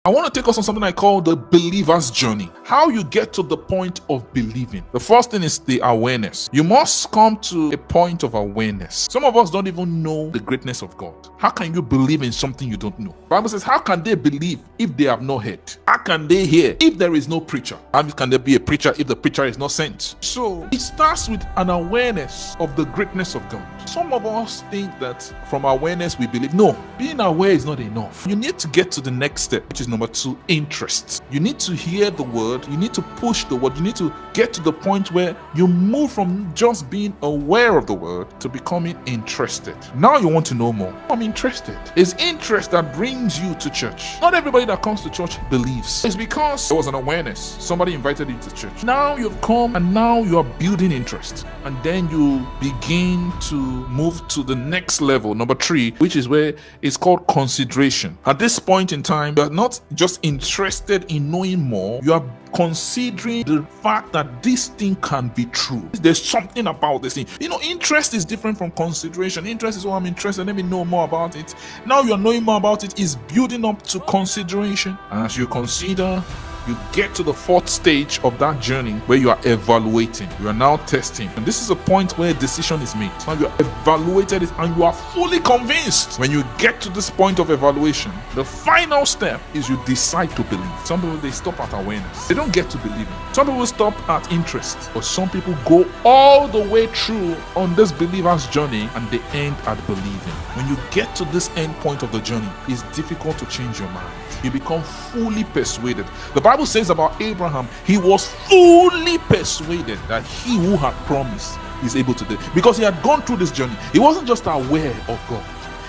I want to take us on something I call the believer's journey. How you get to the point of believing. The first thing is the awareness. You must come to a point of awareness. Some of us don't even know the greatness of God. How can you believe in something you don't know? The Bible says, how can they believe if they have not heard? How can they hear if there is no preacher? How can there be a preacher if the preacher is not sent? So it starts with an awareness of the greatness of God. Some of us think that from awareness we believe. No, being aware is not enough. You need to get to the next step, which is number 2, interest. You need to hear the word. You need to push the word. You need to get to the point where you move from just being aware of the word to becoming interested. Now you want to know more. I'm interested. It's interest that brings you to church. Not everybody that comes to church believes. It's because there was an awareness. Somebody invited you to church. Now you've come and now you are building interest. And then you begin to move to the next level, number 3, which is where it's called consideration. At this point in time, you are not just interested in knowing more, you are considering the fact that this thing can be true. There's something about this thing. Interest is different from consideration. Interest is, I'm interested, let me know more about it. Now you're knowing more about it, is building up to consideration. And as you consider, you get to the 4th stage of that journey where you are evaluating. You are now testing. And this is a point where a decision is made. Now you are evaluated it and you are fully convinced. When you get to this point of evaluation, the final step is you decide to believe. Some people, they stop at awareness. They don't get to believing. Some people stop at interest. But some people go all the way through on this believer's journey and they end at believing. When you get to this end point of the journey, it's difficult to change your mind. You become fully persuaded. The Bible says about Abraham, he was fully persuaded that he who had promised is able to do it, because he had gone through this journey. He wasn't just aware of God.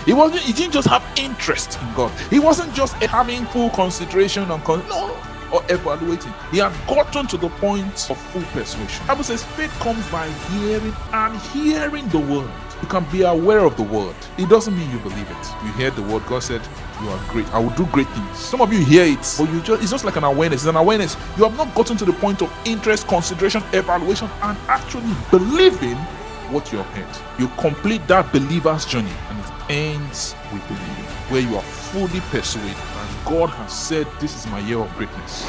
He didn't just have interest in God. He wasn't just having full consideration or evaluating. He had gotten to the point of full persuasion. The Bible says faith comes by hearing, and hearing the word. You can be aware of the word. It doesn't mean you believe it. You hear the word. God said, you are great. I will do great things. Some of you hear it, but it's just like an awareness. It's an awareness. You have not gotten to the point of interest, consideration, evaluation, and actually believing what you have heard. You complete that believer's journey, and it ends with believing, where you are fully persuaded. And God has said, this is my year of greatness.